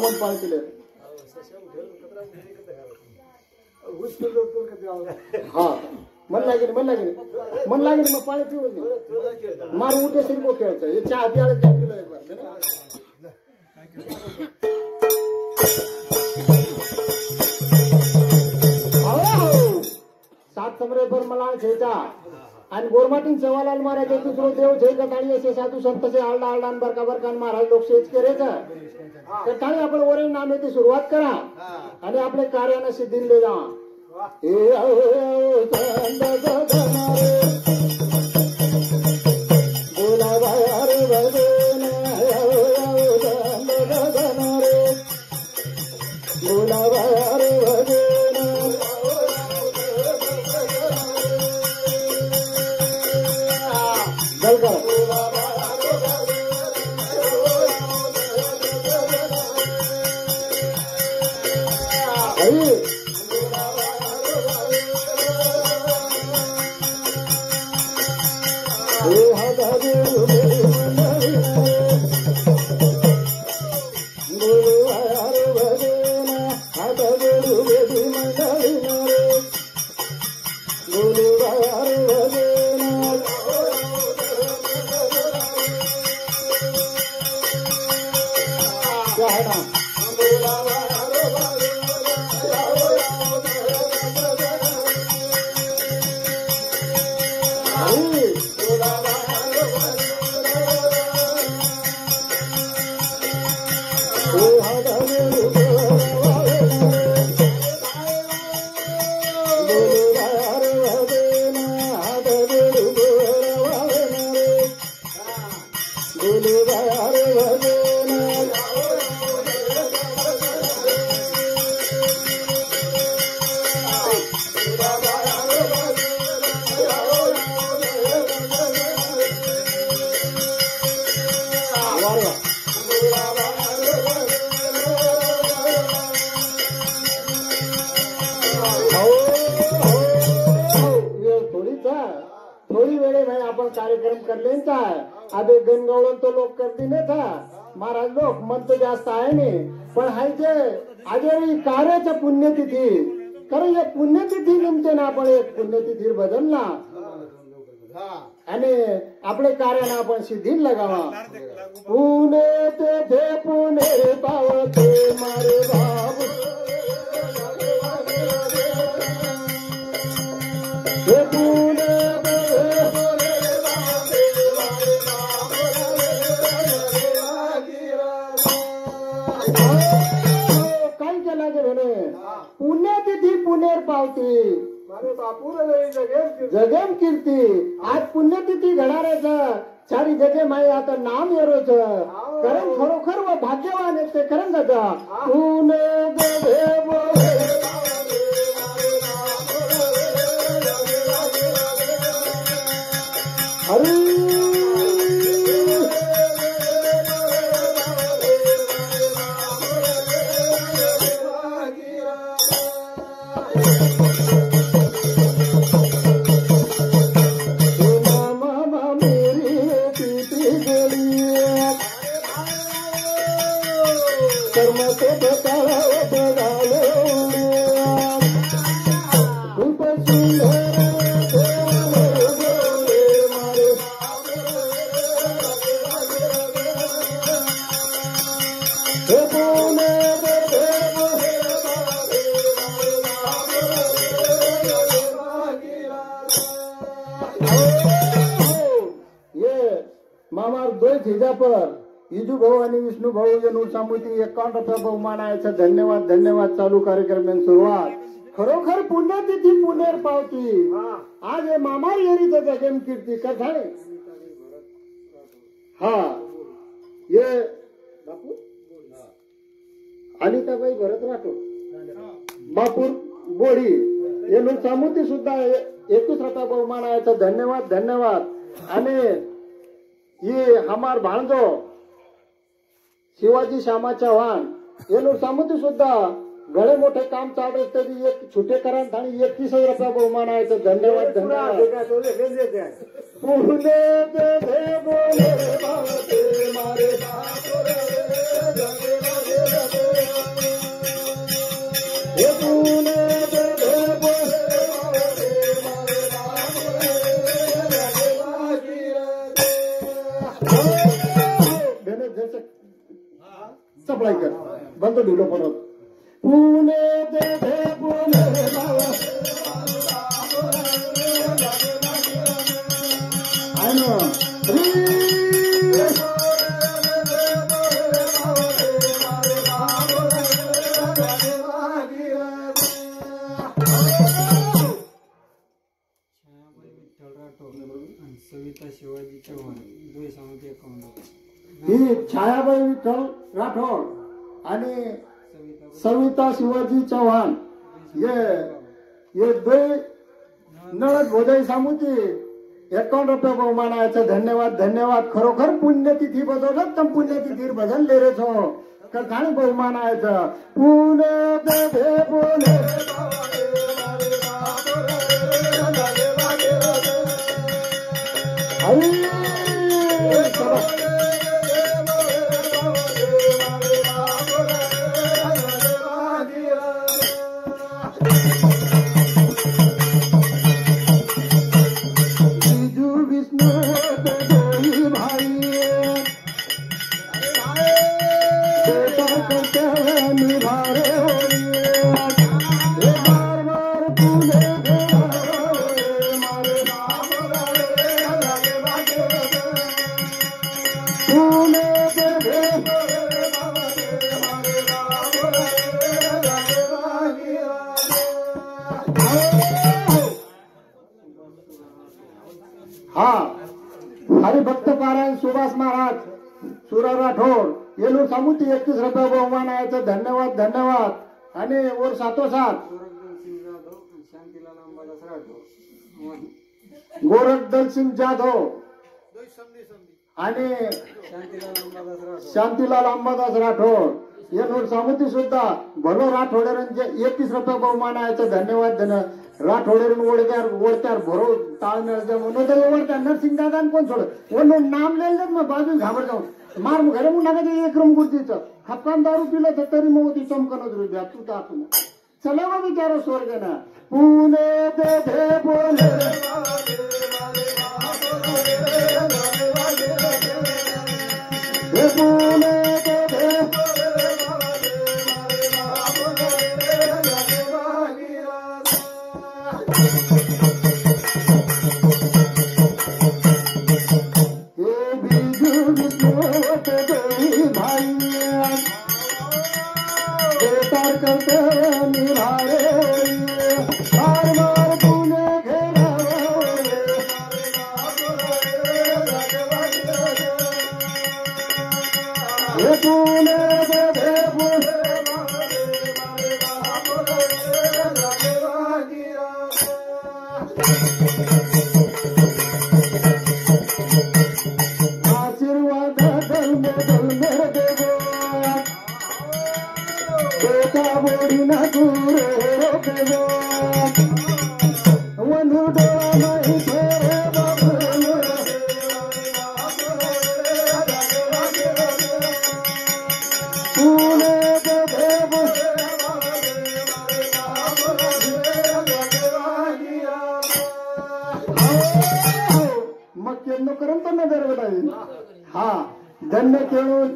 मन पाळतील हा मन लागेल मग पाणी पिऊ मार उठे सिंबो खेळायचं हे चहा प्यायला काय पिलं एक बार सात समरे पर मला छेचा आणि गोरमाटीन सेवालाल महाराज दुसरो देव जय कटाळी असे साधू संत से आलडा आलडान बरका बरकान महाराज लोक शेच करायचं कटाळी आपण ओरे नामेची सुरुवात करा आणि आपले कार्याने सिद्धीन ले जा थोड़ी वेळे भाई आपण कार्यक्रम करले था अबे गणगौळन तो लोक करती नहीं था महाराज लोक मन तो जास्त आहे नहीं पण हाय जे आजरी कार्याच्या पुण्यतिथी कारण एक पुण्यतिथी निमते ना आपण एक पुण्यतिथी बदलना आणि आपले कार्याना आपण सिद्धीन लगावा पुणे ते पुणे पावते मारे बाबू पुण्यतिथी पुणेर पावती जगेम कीर्ती आज पुण्यतिथी घडाऱ्याचं चारी जगे माई आता नाम येरोच कारण खरोखर व भाग्यवान आहे ते करण दादा पुणे हरी इजू भाऊ आणि विष्णू भाऊ यांनी सामुती 51 रुपये बहुमान आहे धन्यवाद धन्यवाद चालू कार्यक्रम सुरुवात खरोखर पुण्यतिथी पुणेर पावती आज हे मामा येरीचं जगेम कीर्ती कथा हा ये बापू अनिताबाई भरत राठोड बापूर बोरी यांनी सामुती सुद्धा 21 रुपये बहुमान आहे धन्यवाद धन्यवाद आणि ये हमार भाणजो शिवाजी श्यामा चव्हाण येलो सामुती सुद्धा गळे मोठे काम चालू तरी एक छोटे करण आणि 31 रुपये बहुमान आहे धन्यवाद धन्यवाद बोले सप्लाय कर बंद ढिलो परत पुणे ते पुणे सविता शिवाजी चव्हाण दोन सामते अकाउंट ही छायाबाई विठ्ठल राठोड आणि सविता शिवाजी चव्हाण ये दो नळद भोजाई सामुची 51 रुपये बहुमानाचं धन्यवाद धन्यवाद खरोखर पुण्यतिथी बदलत तर पुण्यतिथीर बदलले रे छो कथाणी बहुमानाचं पुणे ते पुणे हा हरिभक्त पारायण सुभाष महाराज सुरा राठोड येलूर सामुती 31 रुपये बहुमानाचं धन्यवाद धन्यवाद आणि वर सातोसात गोरखदल सिंग जाधव आणि शांतीलाल अंबादास राठोड येलूर सामुती सुद्धा भलो राठोडेरांचे 31 रुपये बहुमानाचं धन्यवाद राठोडेरून ओढत्यार भरो ताळमेळच्या म्हणून तर ओढत्यार नरसिंगदादा कोण सोड म्हणून नाम लिहिलं मग बाजू घाबर जाऊन मार घरे म्हणून टाकायचं 1 रूम गुर्तीचं हप्पान दारू पिलं तर तरी मग ती चमकनच रुद्या तू टाकू चला मग विचारो स्वर्ग ना पुणे ते बोले पुणे हा धन्य केळून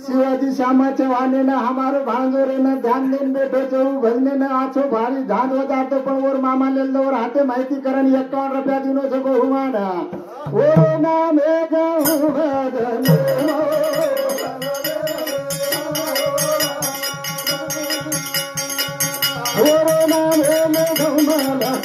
शिवाजी श्यामाच्या वाणीनं हमारो भांजोरेनं ध्यान देन बेठो चऊ भजनेनं आछो भारी धान वजातो पण वर मामा लेल्लोवर हाते माहिती करण 51 रुपया दिनो छो बहुमान ओ नाम एक भजन ओ नाम एक भजन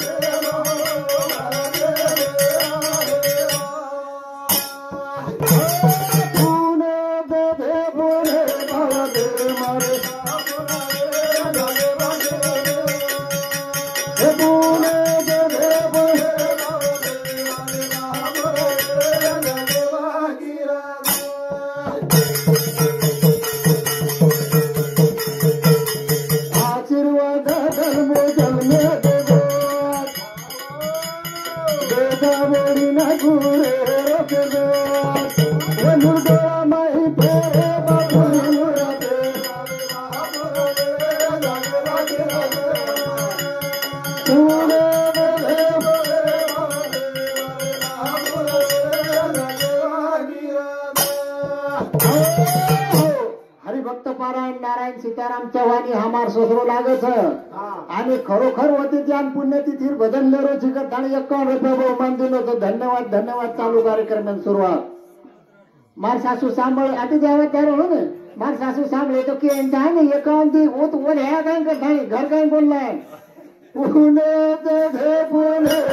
हरिभक्त पारायण नारायण सीताराम चव्हाणी हमार ससरो लागत आणि खरोखर होते ती पुण्यतिथी भजन लेरो शिकत आणि 51 रुपये बहुमान दिलं होतं. धन्यवाद धन्यवाद. चालू कार्यक्रम सुरुवात. मार सासू सांभाळ आता जेव्हा त्यावर हो ना मार सासू सांभाळे तो की आहे ना एकांती वो तो वो है काय करता है घर काय बोललाय पुणे ते पुणे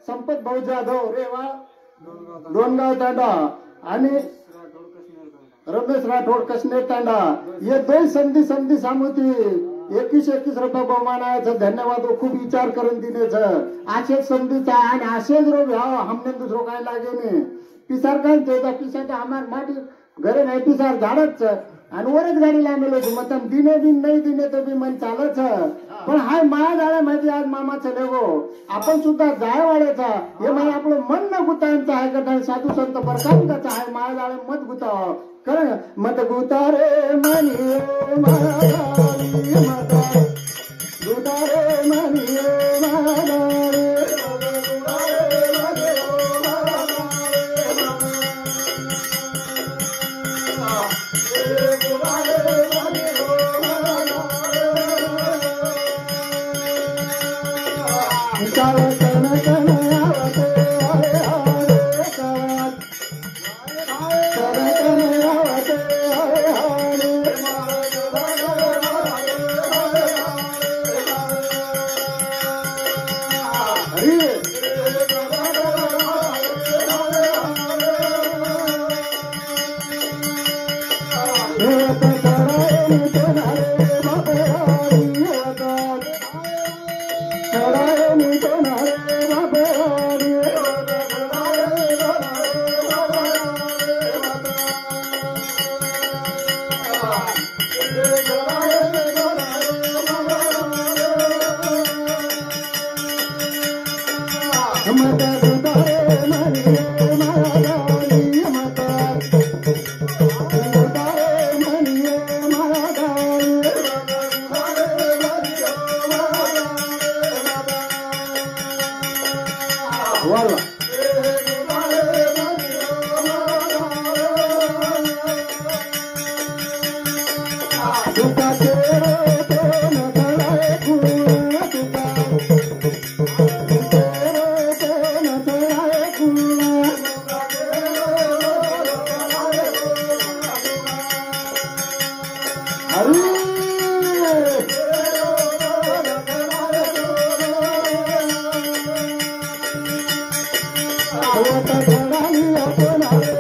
संपत भाऊ जाधव रेवा डोनगाव तांडा आणि रमेश राठोड कसनेर तांडा हे दोन संधी सामुती 21 रुपये बहुमानाचं. धन्यवाद. खूप विचार करून दिनेचं असेच संधीचा आणि असेच रोग हमने दुसरं काय लागे नाही. पिसार काय त्याचा पिसाचा आम्हाला माटी घरे नाही पिसार झाडच आणि वरच गाडी लांबेल होती मग दिने बिन नाही दिने तर बी मन चालच. पण हाय माया झाला माहिती आज मामाचं लेगो आपण सुद्धा जाय वाढायचा हे म्हणजे आपलं मन न गुतांचं आहे का साधू संत बरसांताचं आहे माया झाला मत गुताव कळ मत गुता रे मनी गुता रे मनी Oh,